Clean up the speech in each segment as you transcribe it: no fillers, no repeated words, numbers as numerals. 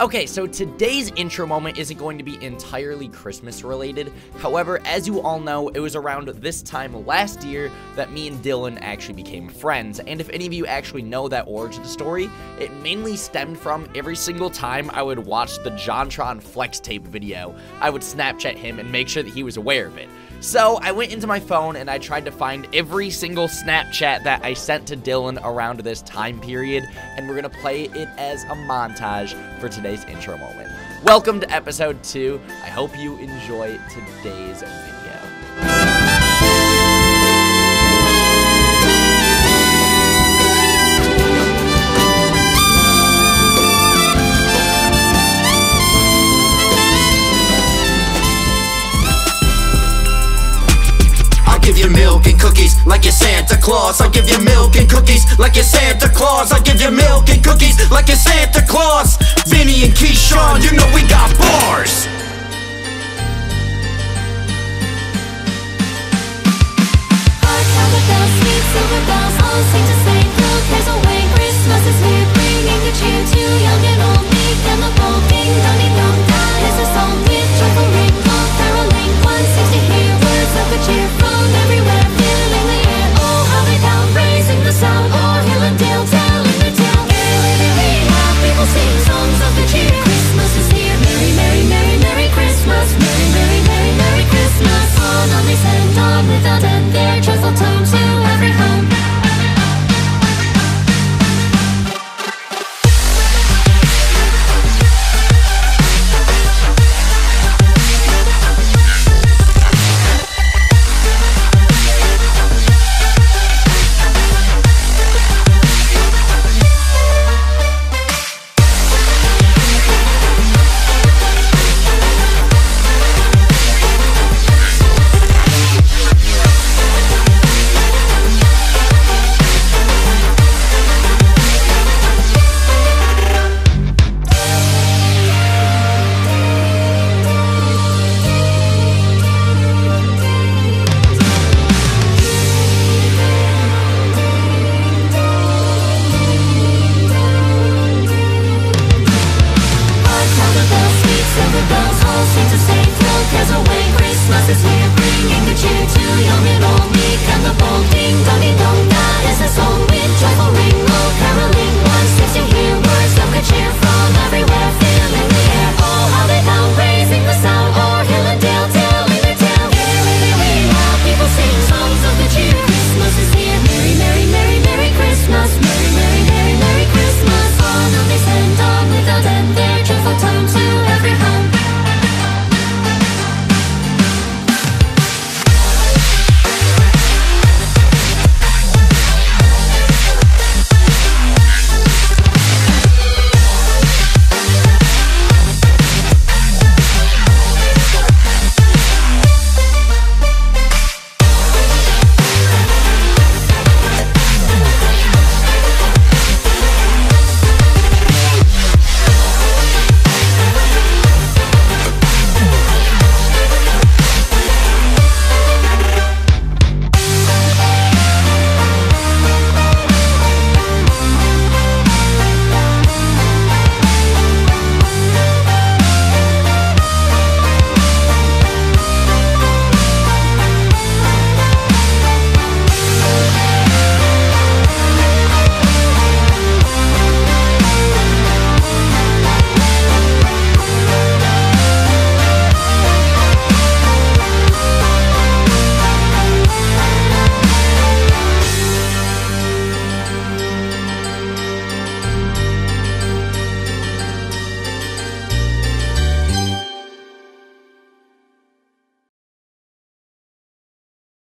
Okay, so today's intro moment isn't going to be entirely Christmas related. However, as you all know, it was around this time last year that me and Dylan actually became friends. And if any of you actually know that origin story, it mainly stemmed from every single time I would watch the JonTron flex tape video, I would Snapchat him and make sure that he was aware of it. So I went into my phone and I tried to find every single Snapchat that I sent to Dylan around this time period, and we're gonna play it as a montage for today's intro moment. Welcome to episode 2. I hope you enjoy today's video. Give you milk and cookies like you're Santa Claus. I'll give you milk and cookies like you're Santa Claus. I'll give you milk and cookies like you're Santa Claus. Vinny and Keyshawn, you know we got bars. Hark how the bells, sweet silver bells, all sing to say, throw cares away. Christmas is here, bringing good cheer to young and old, meek and the bold. Ding dong ding dong, that is a song with joyful ring, all caroling. One seems to hear words of good cheer from everywhere, filling the air. Oh, how they pound, raising the sound, o'er hill and dale, telling their tale. Merrily, loud people sing songs of good cheer. Christmas is here, merry, merry, merry, merry Christmas. Merry, merry, merry, merry Christmas. On they send on without end their joyful tone to every home.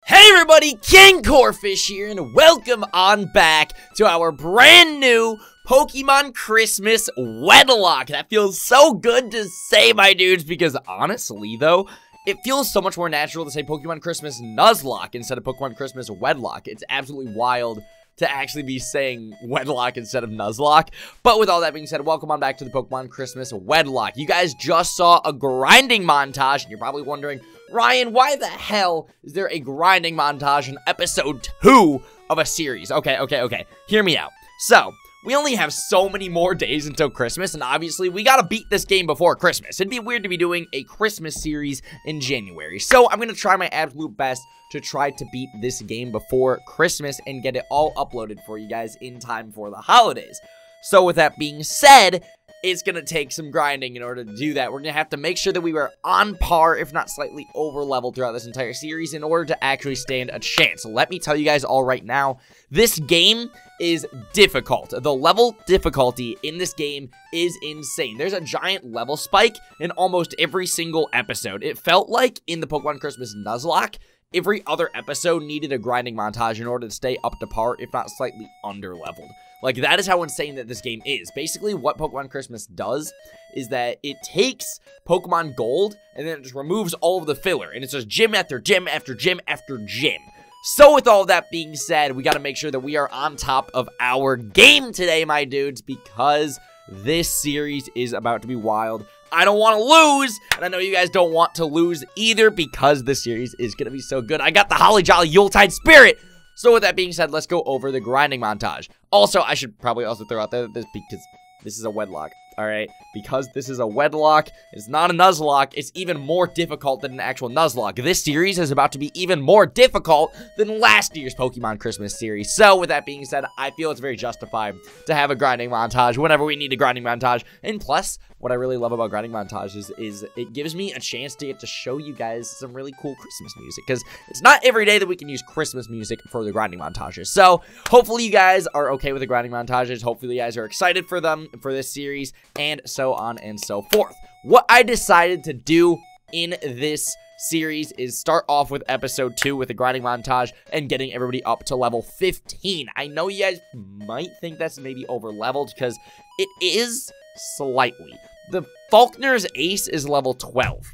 Everybody, KingCorphish here, and welcome on back to our brand new Pokemon Christmas Wedlocke. That feels so good to say, my dudes, because honestly, though, it feels so much more natural to say Pokemon Christmas NUZLOCKE instead of Pokemon Christmas Wedlocke. It's absolutely wild to actually be saying Wedlocke instead of Nuzlocke. But with all that being said, welcome on back to the Pokemon Christmas Wedlocke. You guys just saw a grinding montage, and you're probably wondering, Ryan, why the hell is there a grinding montage in episode 2 of a series? Okay. Hear me out. So, we only have so many more days until Christmas, and obviously we gotta beat this game before Christmas. It'd be weird to be doing a Christmas series in January. So I'm gonna try my absolute best to try to beat this game before Christmas and get it all uploaded for you guys in time for the holidays. So with that being said, it's going to take some grinding in order to do that. We're going to have to make sure that we were on par, if not slightly over leveled throughout this entire series in order to actually stand a chance. So let me tell you guys all right now, this game is difficult. The level difficulty in this game is insane. There's a giant level spike in almost every single episode. It felt like in the Pokémon Christmas NUZLOCKE, every other episode needed a grinding montage in order to stay up to par, if not slightly under leveled. Like, that is how insane that this game is. Basically, what Pokémon Christmas does is that it takes Pokemon Gold and then it just removes all of the filler. And it's just gym after gym after gym after gym. So with all that being said, we got to make sure that we are on top of our game today, my dudes, because this series is about to be wild. I don't want to lose, and I know you guys don't want to lose either because this series is going to be so good. I got the Holly Jolly Yuletide spirit. So with that being said, let's go over the grinding montage. Also, I should probably also throw out there this because this is a wedlock. All right, because this is a wedlock, it's not a Nuzlocke, it's even more difficult than an actual Nuzlocke. This series is about to be even more difficult than last year's Pokemon Christmas series. So, with that being said, I feel it's very justified to have a grinding montage whenever we need a grinding montage. And plus, what I really love about grinding montages is it gives me a chance to get to show you guys some really cool Christmas music, because it's not every day that we can use Christmas music for the grinding montages. So, hopefully you guys are okay with the grinding montages. Hopefully you guys are excited for them, for this series, and so on and so forth. What I decided to do in this series is start off with episode 2 with a grinding montage and getting everybody up to level 15. I know you guys might think that's maybe over leveled because it is slightly. The Falkner's ace is level 12.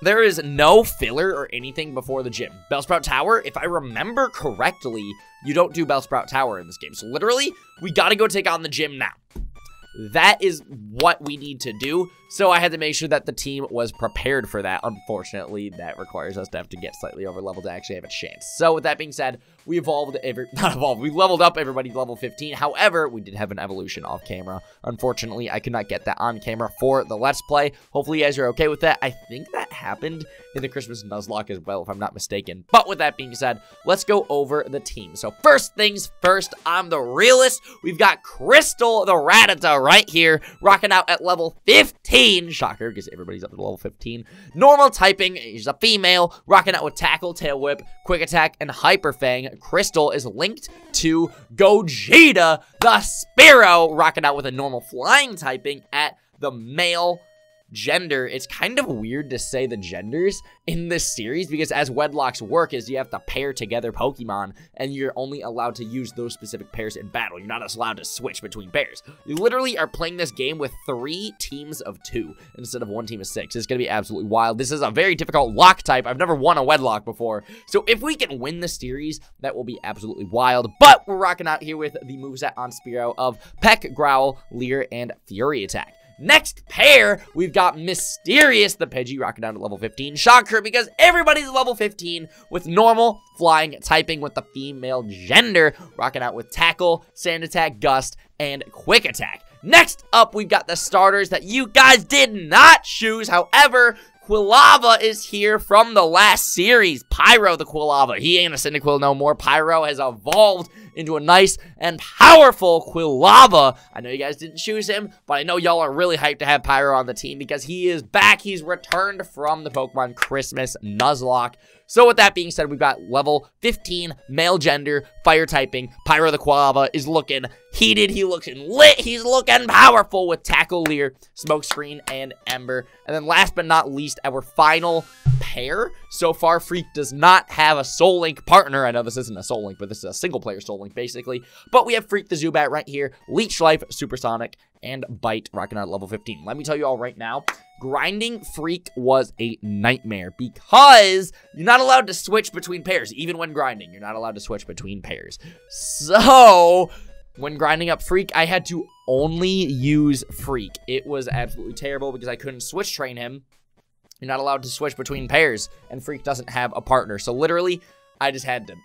There is no filler or anything before the gym. Bellsprout Tower, if I remember correctly, you don't do Bellsprout Tower in this game. So literally, we gotta go take on the gym now. That is what we need to do, so I had to make sure that the team was prepared for that. Unfortunately, that requires us to have to get slightly over level to actually have a chance. So with that being said, we leveled up everybody to level 15. However, we did have an evolution off camera. Unfortunately, I could not get that on camera for the Let's Play. Hopefully you guys are okay with that. I think that happened in the Christmas Nuzlocke as well, if I'm not mistaken. But with that being said, let's go over the team. So first things first, I'm the realist. We've got Crystal the Rattata right here, rocking out at level 15. Shocker, because everybody's up to level 15. Normal typing, she's a female, rocking out with Tackle, Tail Whip, Quick Attack, and Hyper Fang. Crystal is linked to Gogeta the Spearow, rocking out with a normal flying typing at the male gender. It's kind of weird to say the genders in this series because as wedlocks work is you have to pair together Pokemon and you're only allowed to use those specific pairs in battle. You're not allowed to switch between pairs. You literally are playing this game with 3 teams of 2 instead of 1 team of 6. It's going to be absolutely wild. This is a very difficult lock type. I've never won a wedlock before. So if we can win this series, that will be absolutely wild. But we're rocking out here with the moveset on Spearow of Peck, Growl, Leer, and Fury Attack. Next pair, we've got Mysterious the Pidgey rocking down to level 15. Shocker, because everybody's level 15 with normal flying typing with the female gender, rocking out with Tackle, Sand Attack, Gust, and Quick Attack. Next up, we've got the starters that you guys did not choose. However, Quilava is here from the last series. Pyro the Quilava. He ain't a Cyndaquil no more. Pyro has evolved into a nice and powerful Quilava. I know you guys didn't choose him, but I know y'all are really hyped to have Pyro on the team because he is back. He's returned from the Pokemon Christmas Nuzlocke. So with that being said, we've got level 15, male gender, fire typing. Pyro the Quilava is looking heated. He's looking lit. He's looking powerful with Tackle, Leer, Smokescreen, and Ember. And then last but not least, our final pair. So far, Freak does not have a Soul Link partner. I know this isn't a Soul Link, but this is a single player Soul Link, basically. But we have Freak the Zubat right here, Leech Life, Supersonic, and Bite rocking out at level 15. Let me tell you all right now, grinding Freak was a nightmare because you're not allowed to switch between pairs. Even when grinding, you're not allowed to switch between pairs. So when grinding up Freak, I had to only use Freak. It was absolutely terrible because I couldn't switch train him. You're not allowed to switch between pairs, and Freak doesn't have a partner. So literally, I just had to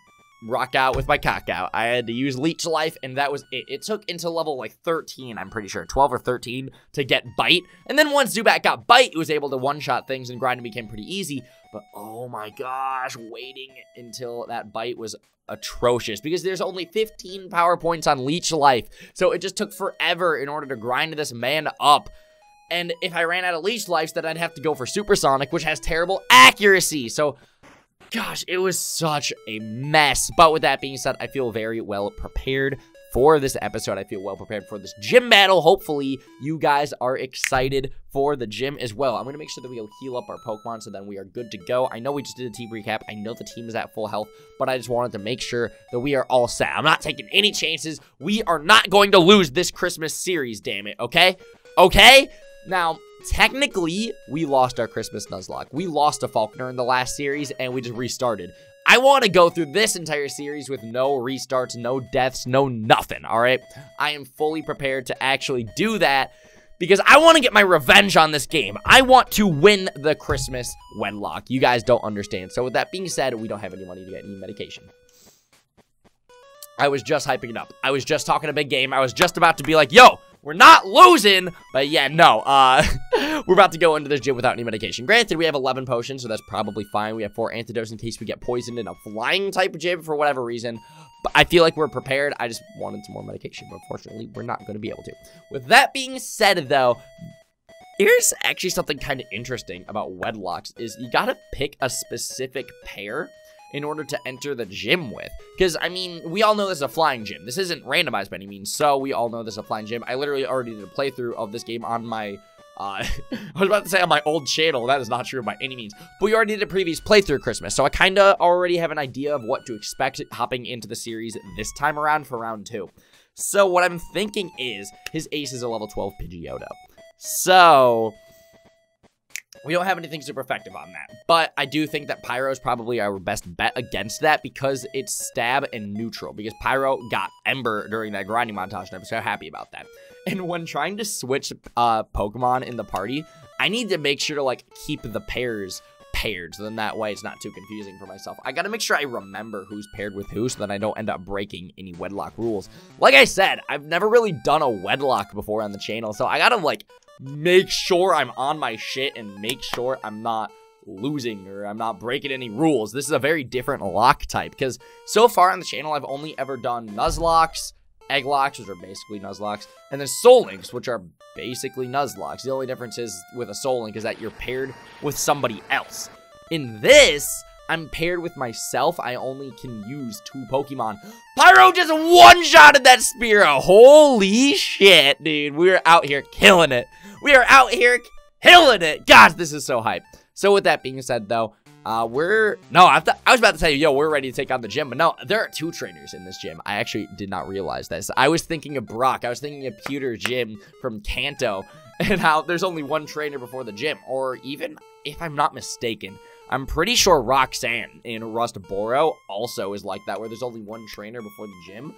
rock out with my cock out. I had to use Leech Life, and that was it. It took until level, like, 13, I'm pretty sure, 12 or 13, to get Bite. And then once Zubat got Bite, it was able to one-shot things, and grinding became pretty easy. But, oh my gosh, waiting until that Bite was atrocious, because there's only 15 power points on Leech Life. So it just took forever in order to grind this man up. And if I ran out of Leech Life, then I'd have to go for Supersonic, which has terrible accuracy. So, gosh, it was such a mess. But with that being said, I feel very well prepared for this episode. I feel well prepared for this gym battle. Hopefully, you guys are excited for the gym as well. I'm going to make sure that we'll heal up our Pokemon so then we are good to go. I know we just did a team recap. I know the team is at full health, but I just wanted to make sure that we are all set. I'm not taking any chances. We are not going to lose this Christmas series, damn it, okay? Okay? Now, technically, we lost our Christmas Nuzlocke. We lost to Falkner in the last series, and we just restarted. I want to go through this entire series with no restarts, no deaths, no nothing, all right? I am fully prepared to actually do that because I want to get my revenge on this game. I want to win the Christmas Wedlocke. You guys don't understand. So with that being said, we don't have any money to get any medication. I was just hyping it up. I was just talking a big game. I was just about to be like, yo, we're not losing, but yeah, no, we're about to go into this gym without any medication. Granted, we have 11 potions, so that's probably fine. We have 4 antidotes in case we get poisoned in a flying type of gym for whatever reason, but I feel like we're prepared. I just wanted some more medication, but unfortunately, we're not going to be able to. With that being said, though, here's actually something kind of interesting about Wedlocks, is you gotta pick a specific pair in order to enter the gym with. Because, I mean, we all know this is a flying gym. This isn't randomized by any means, so we all know this is a flying gym. I literally already did a playthrough of this game on my, I was about to say on my old channel. That is not true by any means. But we already did a previous playthrough of Christmas, so I kind of already have an idea of what to expect hopping into the series this time around for round 2. So what I'm thinking is, his ace is a level 12 Pidgeotto. So we don't have anything super effective on that, but I do think that Pyro is probably our best bet against that because it's stab and neutral, because Pyro got Ember during that grinding montage, and I'm so happy about that. And when trying to switch Pokemon in the party, I need to make sure to, like, keep the pairs paired, so then that way it's not too confusing for myself. I gotta make sure I remember who's paired with who, so that I don't end up breaking any Wedlocke rules. Like I said, I've never really done a Wedlocke before on the channel, so I gotta, like, make sure I'm on my shit and make sure I'm not losing or I'm not breaking any rules. This is a very different lock type, because so far on the channel, I've only ever done Nuzlocks, Egglocks, which are basically Nuzlocks, and then Soul Links, which are basically Nuzlocks. The only difference is with a Soul Link is that you're paired with somebody else. In this, I'm paired with myself. I only can use 2 Pokemon. Pyro just one-shotted that Spearow. Holy shit, dude. We're out here killing it. We are out here killing it. Gosh, this is so hype. So with that being said, though, I was about to tell you, yo, we're ready to take on the gym. But no, there are 2 trainers in this gym. I actually did not realize this. I was thinking of Brock. I was thinking of Pewter Jim from Kanto and how there's only 1 trainer before the gym. Or even, if I'm not mistaken, I'm pretty sure Roxanne in Rustboro also is like that, where there's only 1 trainer before the gym.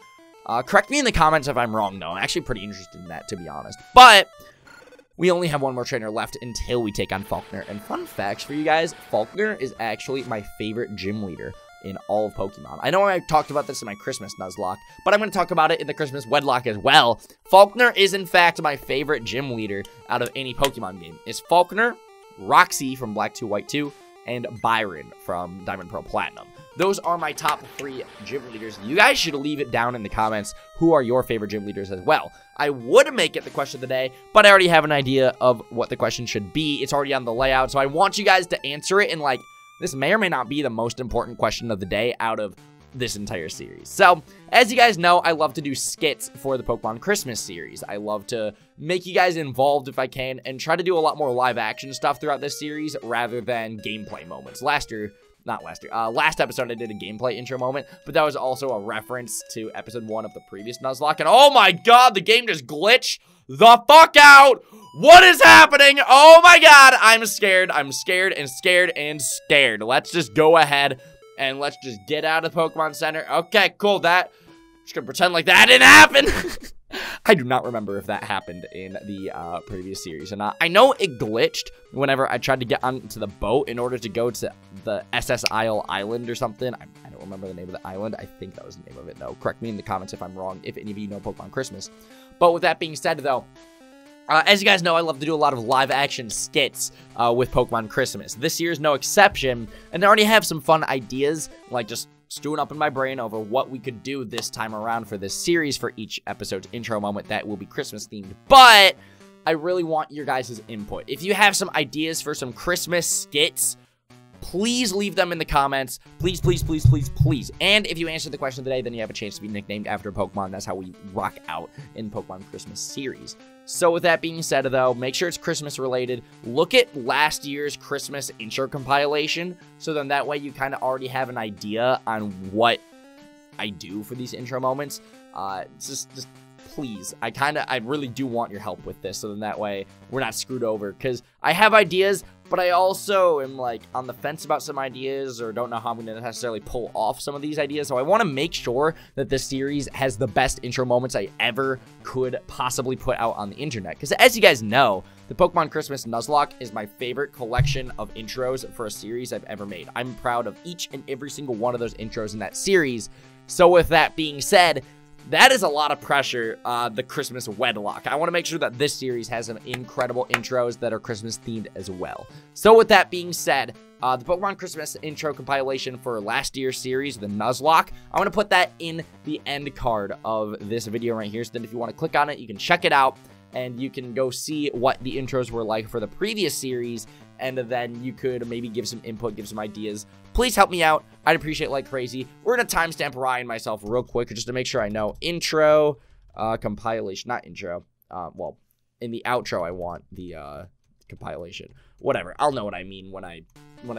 Correct me in the comments if I'm wrong, though. I'm actually pretty interested in that, to be honest. But we only have 1 more trainer left until we take on Falkner. And fun facts for you guys, Falkner is actually my favorite gym leader in all of Pokemon. I know I talked about this in my Christmas Nuzlocke, but I'm going to talk about it in the Christmas Wedlocke as well. Falkner is, in fact, my favorite gym leader out of any Pokemon game. It's Falkner, Roxy from Black 2, White 2, and Byron from Diamond, Pearl, Platinum. Those are my top 3 gym leaders. You guys should leave it down in the comments who are your favorite gym leaders as well. I would make it the question of the day, but I already have an idea of what the question should be. It's already on the layout, so I want you guys to answer it in, like, this may or may not be the most important question of the day out of this entire series. So, as you guys know, I love to do skits for the Pokemon Christmas series. I love to make you guys involved if I can, and try to do a lot more live action stuff throughout this series rather than gameplay moments. Last episode I did a gameplay intro moment, but that was also a reference to episode 1 of the previous Nuzlocke, and oh my god, the game just glitched the fuck out! What is happening? Oh my god, I'm scared, and scared, and scared. Let's just go ahead and let's just get out of the Pokemon Center. Okay, cool, just gonna pretend like that didn't happen. I do not remember if that happened in the previous series or not. I know it glitched whenever I tried to get onto the boat in order to go to the SS Isle Island or something. I don't remember the name of the island. I think that was the name of it, though. Correct me in the comments if I'm wrong, if any of you know Pokemon Christmas. But with that being said, though, as you guys know, I love to do a lot of live-action skits with Pokemon Christmas. This year is no exception, and I already have some fun ideas, like just stewing up in my brain over what we could do this time around for this series for each episode's intro moment that will be Christmas-themed. But I really want your guys' input. If you have some ideas for some Christmas skits, please leave them in the comments. Please, please, please, please, please. And if you answer the question today, then you have a chance to be nicknamed after a Pokemon. That's how we rock out in Pokemon Christmas series. So with that being said, though, make sure it's Christmas related. Look at last year's Christmas intro compilation. So then that way you kind of already have an idea on what I do for these intro moments. Just please, I really do want your help with this, so then that way we're not screwed over, because I have ideas, but I also am, like, on the fence about some ideas, or don't know how I'm going to necessarily pull off some of these ideas, so I want to make sure that this series has the best intro moments I ever could possibly put out on the internet, because as you guys know, the Pokemon Christmas NUZLOCKE is my favorite collection of intros for a series I've ever made. I'm proud of each and every single one of those intros in that series, so with that being said, that is a lot of pressure, the Christmas Wedlocke. I want to make sure that this series has some incredible intros that are Christmas-themed as well. So with that being said, the Pokemon Christmas intro compilation for last year's series, the NUZLOCKE, I'm going to put that in the end card of this video right here. So then if you want to click on it, you can check it out, and you can go see what the intros were like for the previous series, and then you could maybe give some input, give some ideas. Please help me out. I'd appreciate it like crazy. We're going to timestamp Ryan myself real quick just to make sure I know. Intro, compilation, not intro. Well, in the outro, I want the compilation. Whatever. I'll know what I mean when I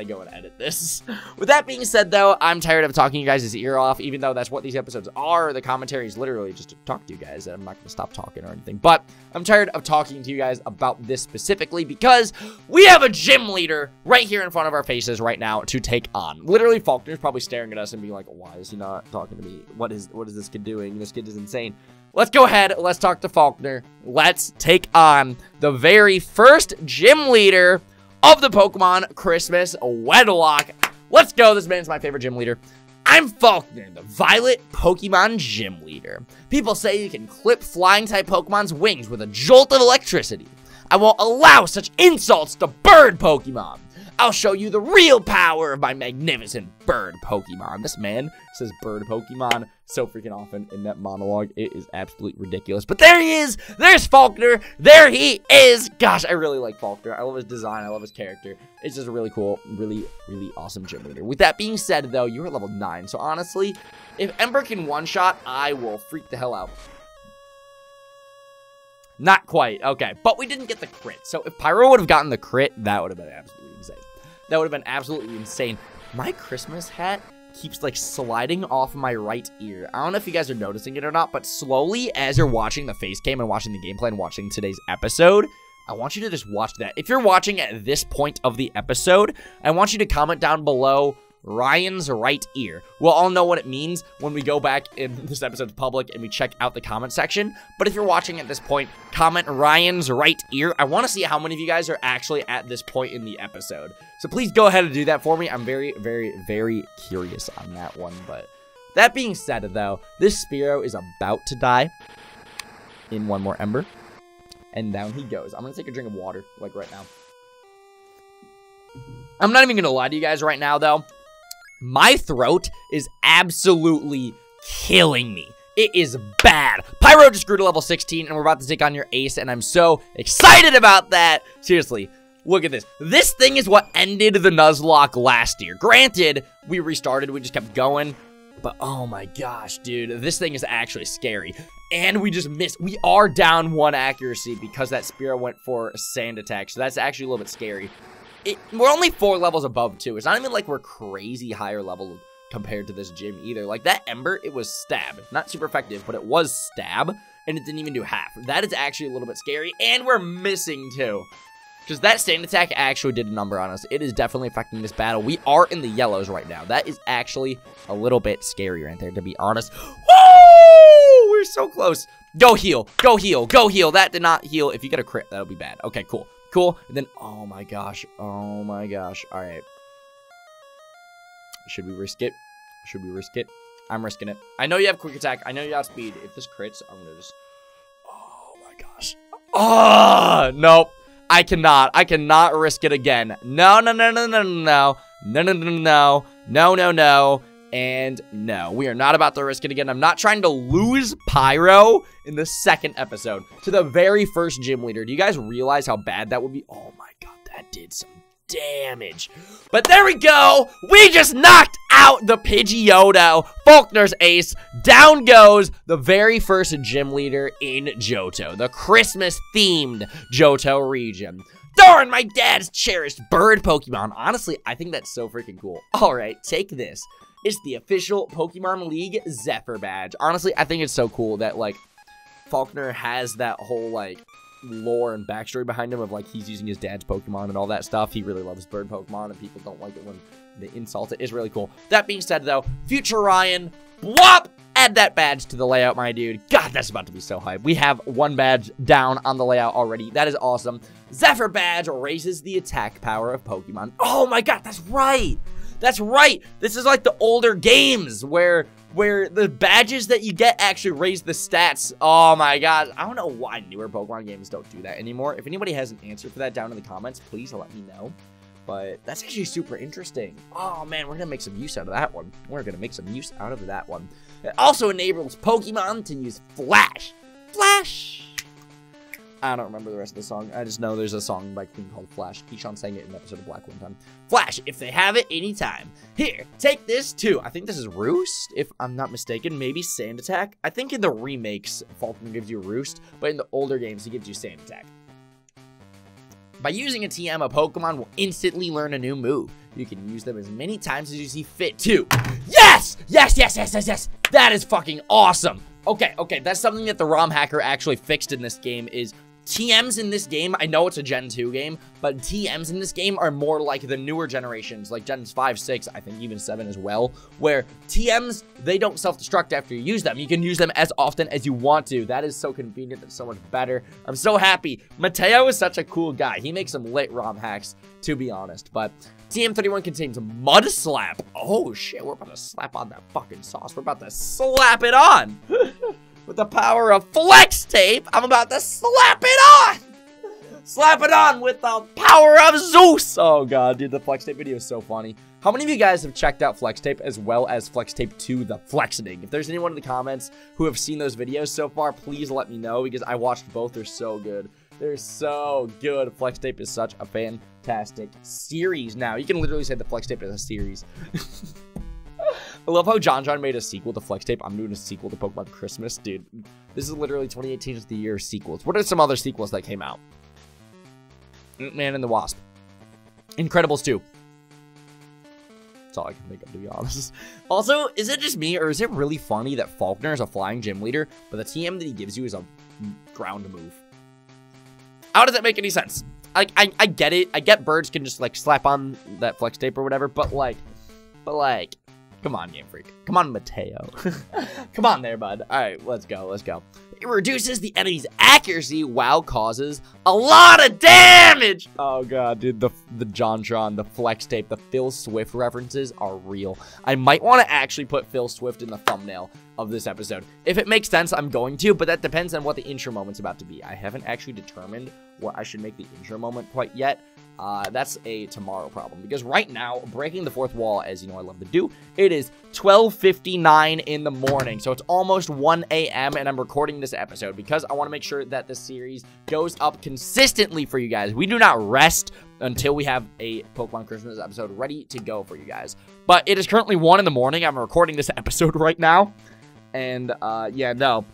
go and edit this. With that being said, though, I'm tired of talking you guys' ear off, even though that's what these episodes are. The commentary is literally just to talk to you guys, and I'm not going to stop talking or anything. But I'm tired of talking to you guys about this specifically because we have a gym leader right here in front of our faces right now to take on. Literally, Falkner's probably staring at us and being like, why is he not talking to me? What is this kid doing? This kid is insane. Let's go ahead. Let's talk to Falkner. Let's take on the very first gym leader of the Pokemon Christmas Wedlocke. Let's go. This man's my favorite gym leader. I'm Falkner, the Violet Pokemon Gym Leader. People say you can clip flying-type Pokemon's wings with a jolt of electricity. I won't allow such insults to bird Pokemon. I'll show you the real power of my magnificent bird Pokemon. This man says bird Pokemon so freaking often in that monologue. It is absolutely ridiculous. But there he is. There's Falkner. There he is. Gosh, I really like Falkner. I love his design. I love his character. It's just a really cool, really, really awesome gym leader. With that being said, though, you're at level 9. So honestly, if Ember can one-shot, I will freak the hell out. Not quite. Okay, but we didn't get the crit. So if Pyro would have gotten the crit, that would have been absolutely insane. That would have been absolutely insane. My Christmas hat keeps, like, sliding off my right ear. I don't know if you guys are noticing it or not, but slowly, as you're watching the face cam and watching the gameplay and watching today's episode, I want you to just watch that. If you're watching at this point of the episode, I want you to comment down below Ryan's right ear. We'll all know what it means when we go back in this episode's public and we check out the comment section. But if you're watching at this point, comment Ryan's right ear. I want to see how many of you guys are actually at this point in the episode. So please go ahead and do that for me. I'm very, very, very curious on that one. But that being said, though, this Spearow is about to die in one more Ember. And down he goes. I'm going to take a drink of water, like right now. I'm not even going to lie to you guys right now, though. My throat is absolutely killing me. It is bad. Pyro just grew to level 16, and we're about to take on your ace, and I'm so excited about that. Seriously, look at this. This thing is what ended the Nuzlocke last year. Granted, we restarted. We just kept going. But, oh my gosh, dude. This thing is actually scary. And we just missed. We are down 1 accuracy because that Spearow went for a sand attack. So that's actually a little bit scary. We're only 4 levels above, too. It's not even like we're crazy higher level compared to this gym either. Like, that Ember, it was stab. Not super effective, but it was stab, and it didn't even do half. That is actually a little bit scary, and we're missing, too. Because that stand attack actually did a number on us. It is definitely affecting this battle. We are in the yellows right now. That is actually a little bit scary right there, to be honest. Woo! We're so close. Go heal. Go heal. Go heal. That did not heal. If you get a crit, that'll be bad. Okay, cool. Cool. And then, oh my gosh. Oh my gosh. All right. Should we risk it? Should we risk it? I'm risking it. I know you have quick attack. I know you have speed. If this crits, I'm gonna just... Oh my gosh. Oh, nope. I cannot. I cannot risk it again. No, no, no, no, no, no, no, no, no, no, no, no, no, no, and no. We are not about to risk it again. I'm not trying to lose Pyro in the second episode to the very first gym leader. Do you guys realize how bad that would be? Oh my god, that did some damage. But there we go. We just knocked out the Pidgeotto, Falkner's ace. Down goes the very first gym leader in Johto, the Christmas-themed Johto region. Darn, my dad's cherished bird Pokemon. Honestly, I think that's so freaking cool. All right, take this. It's the official Pokemon League Zephyr badge. Honestly, I think it's so cool that, like, Falkner has that whole, like, lore and backstory behind him of, like, he's using his dad's Pokemon and all that stuff. He really loves bird Pokemon, and people don't like it when they insult it. It's really cool. That being said, though, future Ryan, whop! Add that badge to the layout, my dude. God, that's about to be so hype. We have one badge down on the layout already. That is awesome. Zephyr badge raises the attack power of Pokemon. Oh my god, that's right. That's right. This is like the older games where the badges that you get actually raise the stats. Oh my god. I don't know why newer Pokemon games don't do that anymore. If anybody has an answer for that down in the comments, please let me know. But that's actually super interesting. Oh man, we're gonna make some use out of that one. We're gonna make some use out of that one. It also enables Pokemon to use Flash. Flash! I don't remember the rest of the song. I just know there's a song by Queen called Flash. Keyshawn sang it in an episode of Black one time. Flash, if they have it anytime. Here, take this too. I think this is Roost, if I'm not mistaken. Maybe Sand Attack. I think in the remakes, Falkner gives you Roost, but in the older games, he gives you Sand Attack. By using a TM, a Pokemon will instantly learn a new move. You can use them as many times as you see fit, too. Yes! Yes, yes, yes, yes, yes! That is fucking awesome! Okay, that's something that the ROM hacker actually fixed in this game is TMs in this game, I know it's a Gen 2 game, but TMs in this game are more like the newer generations, like Gens 5, 6, I think even 7 as well, where TMs, they don't self-destruct after you use them. You can use them as often as you want to. That is so convenient. That's so much better. I'm so happy. Mateo is such a cool guy. He makes some lit ROM hacks, to be honest, but TM31 contains Mud Slap. Oh, shit, we're about to slap on that fucking sauce. We're about to slap it on. With the power of Flex Tape, I'm about to slap it on! Slap it on with the power of Zeus! Oh god, dude, the Flex Tape video is so funny. How many of you guys have checked out Flex Tape as well as Flex Tape 2, the Flexing? If there's anyone in the comments who have seen those videos so far, please let me know because I watched both. They're so good. They're so good. Flex Tape is such a fantastic series now. You can literally say the Flex Tape is a series. I love how John made a sequel to Flex Tape. I'm doing a sequel to Pokemon Christmas. Dude, this is literally 2018 is the year of sequels. What are some other sequels that came out? Ant-Man and the Wasp. Incredibles 2. That's all I can think of, to be honest. Also, is it just me, or is it really funny that Falkner is a flying gym leader, but the TM that he gives you is a ground move? How does that make any sense? Like, I get it. I get birds can just, like, slap on that Flex Tape or whatever, but, like... Come on, Game Freak. Come on, Mateo. Come on there, bud. All right, let's go. Let's go. It reduces the enemy's accuracy while causes a lot of damage. Oh, God, dude. The JonTron, the Flex Tape, the Phil Swift references are real. I might want to actually put Phil Swift in the thumbnail of this episode. If it makes sense, I'm going to, but that depends on what the intro moment's about to be. I haven't actually determined what I should make the intro moment quite yet. That's a tomorrow problem, because right now, breaking the fourth wall, as you know I love to do, it is 12:59 in the morning, so it's almost 1 a.m., and I'm recording this episode because I want to make sure that the series goes up consistently for you guys. We do not rest until we have a Pokemon Christmas episode ready to go for you guys, but it is currently 1 in the morning. I'm recording this episode right now, and, yeah, no.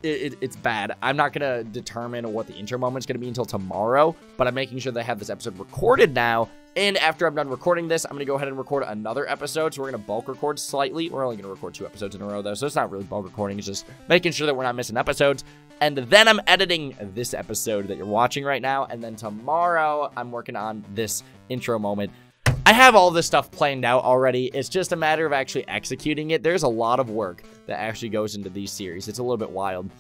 It's bad. I'm not going to determine what the intro moment's going to be until tomorrow, but I'm making sure that I have this episode recorded now, and after I'm done recording this, I'm going to go ahead and record another episode, so we're going to bulk record slightly. We're only going to record 2 episodes in a row, though, so it's not really bulk recording. It's just making sure that we're not missing episodes, and then I'm editing this episode that you're watching right now, and then tomorrow, I'm working on this intro moment. I have all this stuff planned out already. It's just a matter of actually executing it. There's a lot of work that actually goes into these series. It's a little bit wild.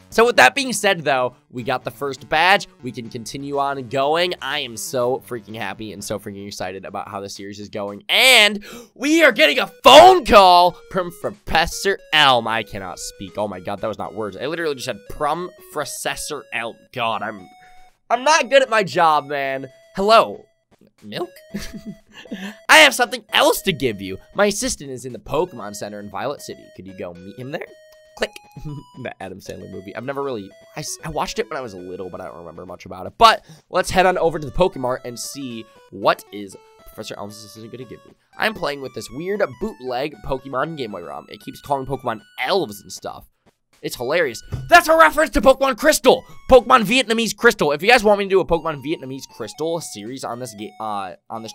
So with that being said, though, we got the first badge. We can continue on going. I am so freaking happy and so freaking excited about how the series is going. And we are getting a phone call from Professor Elm. I cannot speak. Oh my god, that was not words. I literally just said Professor Elm. God, I'm not good at my job, man. Hello. Milk? I have something else to give you. My assistant is in the Pokemon Center in Violet City. Could you go meet him there? Click. The Adam Sandler movie. I've never really... I watched it when I was little, but I don't remember much about it. But let's head on over to the Pokemart and see what is Professor Elm's assistant going to give me. I'm playing with this weird bootleg Pokemon Game Boy ROM. It keeps calling Pokemon elves and stuff. It's hilarious. That's a reference to Pokemon Crystal. Pokemon Vietnamese Crystal. If you guys want me to do a Pokemon Vietnamese Crystal series on this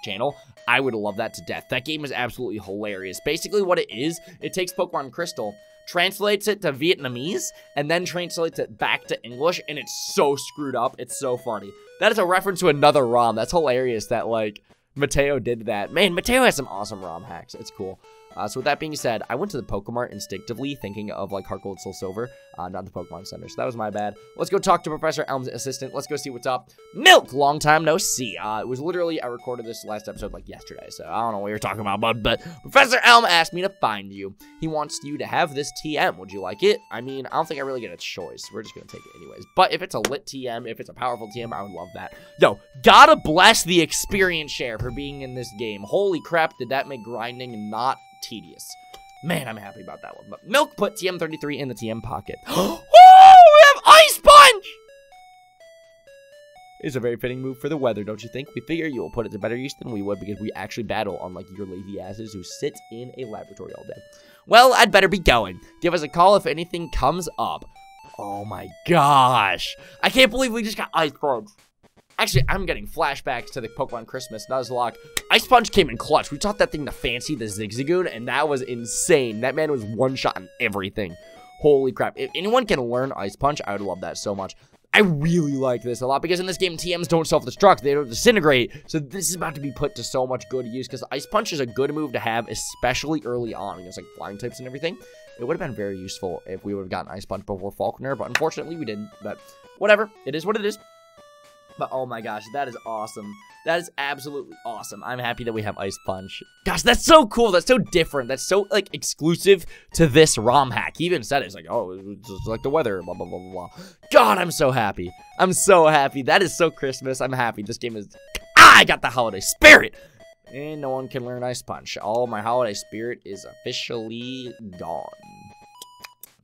channel, I would love that to death. That game is absolutely hilarious. Basically what it is, it takes Pokemon Crystal, translates it to Vietnamese, and then translates it back to English, and it's so screwed up. It's so funny. That is a reference to another ROM. That's hilarious that, like, Mateo did that. Man, Mateo has some awesome ROM hacks. It's cool. So with that being said, I went to the Pokemart instinctively, thinking of, like, Heart Gold, Soul Silver, not the Pokemon Center. So that was my bad. Let's go talk to Professor Elm's assistant. Let's go see what's up. Milk! Long time no see. It was literally, I recorded this last episode, like, yesterday, so I don't know what you're talking about, bud, but Professor Elm asked me to find you. He wants you to have this TM. Would you like it? I mean, I don't think I really get a choice. We're just gonna take it anyways. But if it's a lit TM, if it's a powerful TM, I would love that. Yo, gotta bless the experience share for being in this game. Holy crap, did that make grinding not tedious. Man, I'm happy about that one. But Milk put TM33 in the TM pocket. Oh, we have Ice Punch! It's a very fitting move for the weather, don't you think? We figure you will put it to better use than we would because we actually battle, unlike your lazy asses who sit in a laboratory all day. Well, I'd better be going. Give us a call if anything comes up. Oh my gosh. I can't believe we just got Ice Punch. Actually, I'm getting flashbacks to the Pokemon Christmas NUZLOCKE. Ice Punch came in clutch. We taught that thing to Fancy the Zigzagoon, and that was insane. That man was one-shotting everything. Holy crap. If anyone can learn Ice Punch, I would love that so much. I really like this a lot, because in this game, TMs don't self-destruct. They don't disintegrate. So this is about to be put to so much good use, because Ice Punch is a good move to have, especially early on. It's like flying types and everything. It would have been very useful if we would have gotten Ice Punch before Falkner, but unfortunately, we didn't. But whatever. It is what it is. But oh my gosh, that is awesome. That is absolutely awesome. I'm happy that we have Ice Punch. Gosh, that's so cool. That's so different. That's so, like, exclusive to this ROM hack. He even said it. It's like, oh, it's just like the weather, blah, blah, blah, blah, blah. God, I'm so happy. I'm so happy. That is so Christmas. I'm happy. This game is... I got the holiday spirit. And no one can learn Ice Punch. All my holiday spirit is officially gone.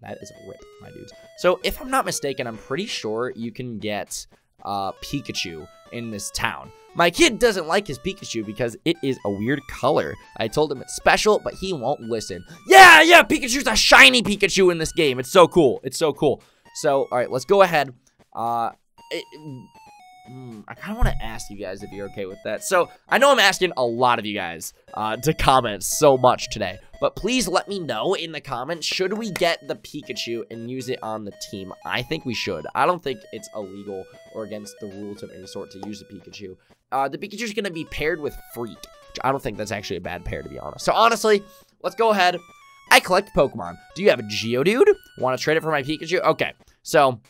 That is a rip, my dudes. So, if I'm not mistaken, I'm pretty sure you can get... Pikachu in this town. My kid doesn't like his Pikachu because it is a weird color. I told him it's special, but he won't listen. Yeah, Pikachu's a shiny Pikachu in this game. It's so cool. It's so cool. So, all right, let's go ahead. I kind of want to ask you guys if you're okay with that. So, I know I'm asking a lot of you guys to comment so much today, but please let me know in the comments, should we get the Pikachu and use it on the team? I think we should. I don't think it's illegal or against the rules of any sort to use the Pikachu. The Pikachu's going to be paired with Freak, which I don't think that's actually a bad pair, to be honest. So, honestly, let's go ahead. I collect Pokemon. Do you have a Geodude? Want to trade it for my Pikachu? Okay, so...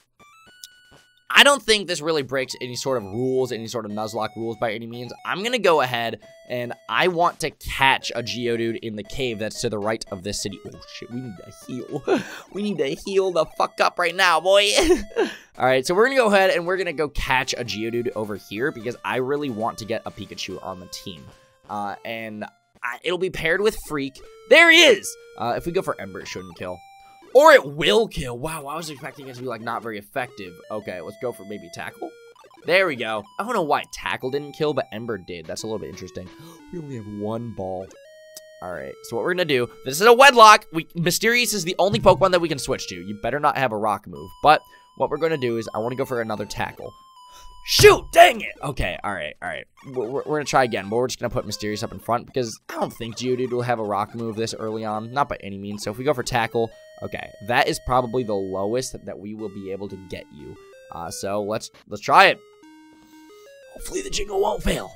I don't think this really breaks any sort of rules, any sort of Nuzlocke rules by any means. I'm going to go ahead, and I want to catch a Geodude in the cave that's to the right of this city. Oh, shit, we need to heal. We need to heal the fuck up right now, boy. All right, so we're going to go ahead, and we're going to go catch a Geodude over here, because I really want to get a Pikachu on the team. It'll be paired with Freak. There he is! If we go for Ember, it shouldn't kill. Or it will kill. Wow, I was expecting it to be, like, not very effective. Okay, let's go for maybe Tackle. There we go. I don't know why Tackle didn't kill, but Ember did. That's a little bit interesting. We only have one ball. All right, so what we're going to do, this is a Wedlocke. Mysterious is the only Pokemon that we can switch to. You better not have a Rock move. But what we're going to do is I want to go for another Tackle. Shoot, dang it. Okay, all right. We're going to try again, but we're just going to put Mysterious up in front because I don't think Geodude will have a Rock move this early on. Not by any means. So if we go for Tackle, okay, that is probably the lowest that we will be able to get you. So let's try it. Hopefully the jingle won't fail.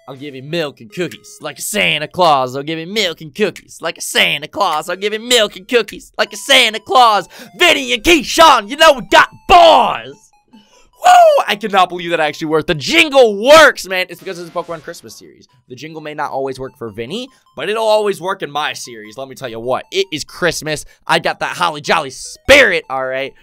I'll give you milk and cookies like a Santa Claus. I'll give you milk and cookies like a Santa Claus. I'll give you milk and cookies like a Santa Claus. Vinny and Keyshawn, you know we got boys. Woo! I cannot believe that actually worked. The jingle works, man. It's because it's a Pokemon Christmas series. The jingle may not always work for Vinny, but it'll always work in my series. Let me tell you what. It is Christmas. I got that holly jolly spirit, all right?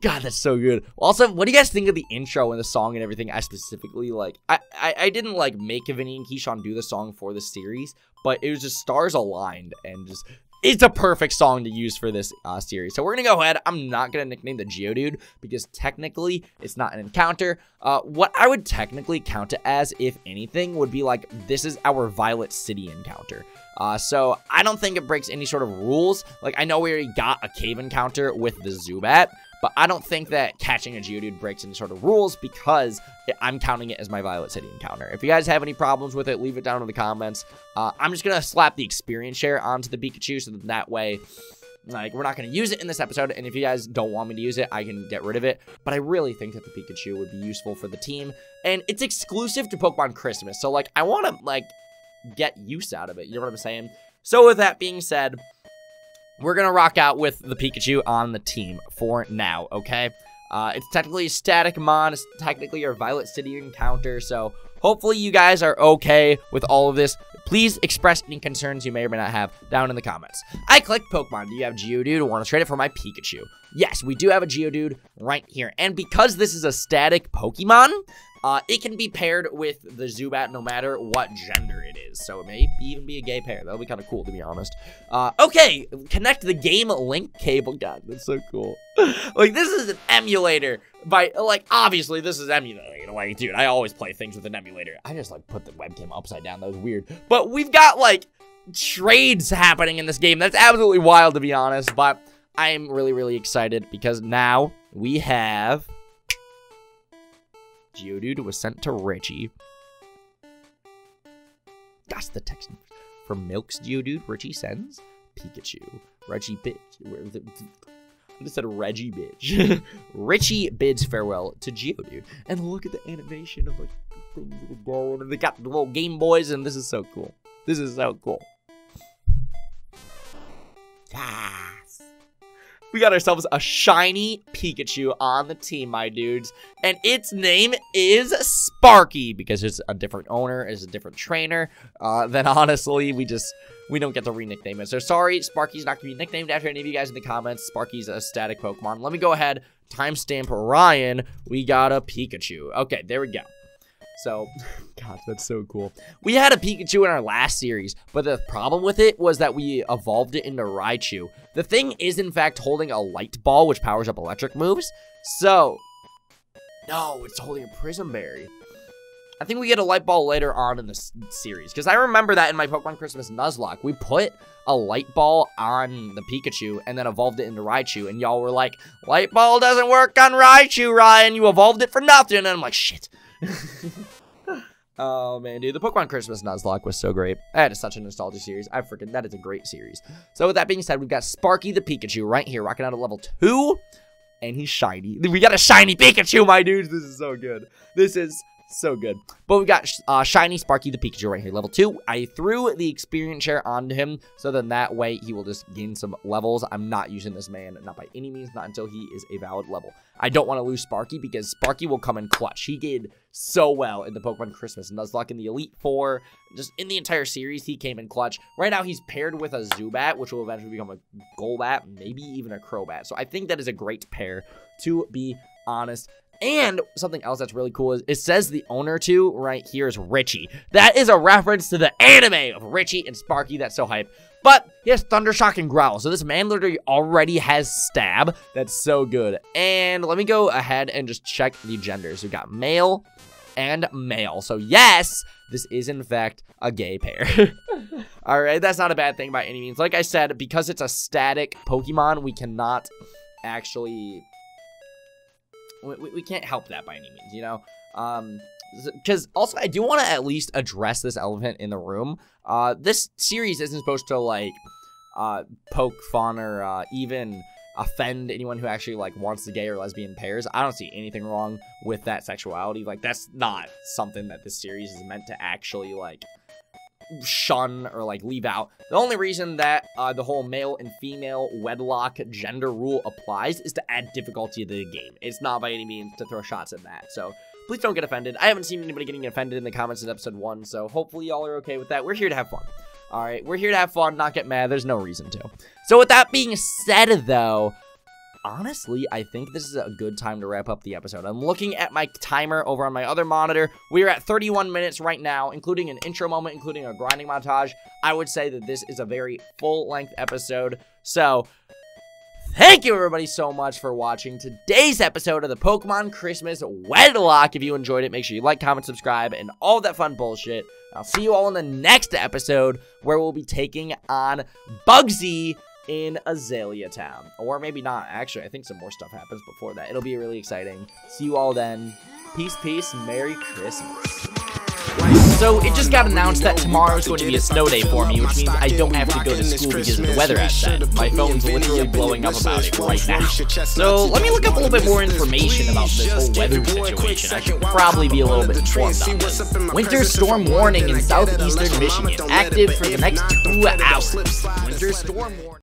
God, that's so good. Also, what do you guys think of the intro and the song and everything? I specifically, like, I didn't, like, make Vinny and Keyshawn do the song for the series, but it was just stars aligned and just... It's a perfect song to use for this series. So we're going to go ahead. I'm not going to nickname the Geodude because technically it's not an encounter. What I would technically count it as, if anything, would be like, this is our Violet City encounter. So I don't think it breaks any sort of rules. Like, I know we already got a cave encounter with the Zubat, but I don't think that catching a Geodude breaks any sort of rules because I'm counting it as my Violet City encounter. If you guys have any problems with it, leave it down in the comments. I'm just going to slap the experience share onto the Pikachu so that way, like, we're not going to use it in this episode. And if you guys don't want me to use it, I can get rid of it. But I really think that the Pikachu would be useful for the team. And it's exclusive to Pokemon Christmas. So, like, I want to, like, get use out of it. You know what I'm saying? So with that being said, we're going to rock out with the Pikachu on the team for now, okay? It's technically a static mon. It's technically your Violet City encounter, so hopefully you guys are okay with all of this. Please express any concerns you may or may not have down in the comments. I clicked Pokemon. Do you have Geodude? Want to trade it for my Pikachu? Yes, we do have a Geodude right here. And because this is a static Pokemon, it can be paired with the Zubat no matter what gender it is. So it may even be a gay pair. That'll be kind of cool, to be honest. Okay, connect the game link cable. God, that's so cool. Like, this is an emulator. Like, obviously, this is emulator. Like, dude, I always play things with an emulator. I just, like, put the webcam upside down. That was weird. But we've got, like, trades happening in this game. That's absolutely wild, to be honest. But I am really, really excited because now we have... Geodude was sent to Richie. That's the text from Milk's Geodude. Richie sends Pikachu. Reggie bitch. I just said Reggie bitch. Richie bids farewell to Geodude. And look at the animation of, like, and they got the little Game Boys, and this is so cool. This is so cool. Yes. We got ourselves a shiny Pikachu on the team, my dudes. And its name is Sparky because it's a different owner, it's a different trainer. Then honestly, we don't get to re-nickname it. So sorry, Sparky's not going to be nicknamed after any of you guys in the comments. Sparky's a static Pokemon. Let me go ahead, timestamp Ryan. We got a Pikachu. Okay, there we go. So, God, that's so cool. We had a Pikachu in our last series, but the problem with it was that we evolved it into Raichu. The thing is, in fact, holding a light ball, which powers up electric moves. So, no, it's holding a Prism Berry. I think we get a light ball later on in the series, because I remember that in my Pokemon Christmas Nuzlocke, we put a light ball on the Pikachu and then evolved it into Raichu, and y'all were like, light ball doesn't work on Raichu, Ryan, you evolved it for nothing, and I'm like, shit. Oh man, dude, the Pokemon Christmas Nuzlocke was so great. That is such a nostalgia series. That is a great series. So with that being said, we've got Sparky the Pikachu right here, rocking out at level 2, and he's shiny. We got a shiny Pikachu, my dudes. This is so good. This is so good. But we got shiny Sparky the Pikachu right here, level 2. I threw the experience share onto him, so then that way he will just gain some levels. I'm not using this man, not by any means, not until he is a valid level. I don't want to lose Sparky because Sparky will come in clutch. He did so well in the Pokemon Christmas Nuzlocke in the Elite Four. Just in the entire series, he came in clutch. Right now, he's paired with a Zubat, which will eventually become a Golbat, maybe even a Crobat. So I think that is a great pair, to be honest. And something else that's really cool is it says the owner to right here is Richie. That is a reference to the anime of Richie and Sparky. That's so hype. But he has Thunder Shock and Growl. So this man literally already has Stab. That's so good. And let me go ahead and just check the genders. We've got male and male. So yes, this is in fact a gay pair. All right, that's not a bad thing by any means. Like I said, because it's a static Pokemon, we cannot actually... We can't help that by any means, you know? Because also, I do want to at least address this elephant in the room. This series isn't supposed to, like, poke fun or even offend anyone who actually, like, wants the gay or lesbian pairs. I don't see anything wrong with that sexuality. Like, that's not something that this series is meant to actually, like, shun or, like, leave out. The only reason that the whole male and female wedlock gender rule applies is to add difficulty to the game. It's not by any means to throw shots at that, so please don't get offended. I haven't seen anybody getting offended in the comments in episode 1, so hopefully y'all are okay with that. We're here to have fun. Alright, we're here to have fun, not get mad. There's no reason to. So with that being said, though, honestly, I think this is a good time to wrap up the episode. I'm looking at my timer over on my other monitor. We are at 31 minutes right now, including an intro moment, including a grinding montage. I would say that this is a very full-length episode. So, thank you everybody so much for watching today's episode of the Pokemon Christmas Wedlocke. If you enjoyed it, make sure you like, comment, subscribe, and all that fun bullshit. I'll see you all in the next episode where we'll be taking on Bugsy in Azalea Town. Or maybe not, actually. I think some more stuff happens before that. It'll be really exciting. See you all then. Peace, peace, Merry Christmas. So, it just got announced that tomorrow is going to be a snow day for me, which means I don't have to go to school because of the weather outside. My phone's literally blowing up about it right now. So, let me look up a little bit more information about this whole weather situation. I should probably be a little bit informed on this. Winter storm warning in southeastern Michigan, active for the next 2 hours. Winter storm warning.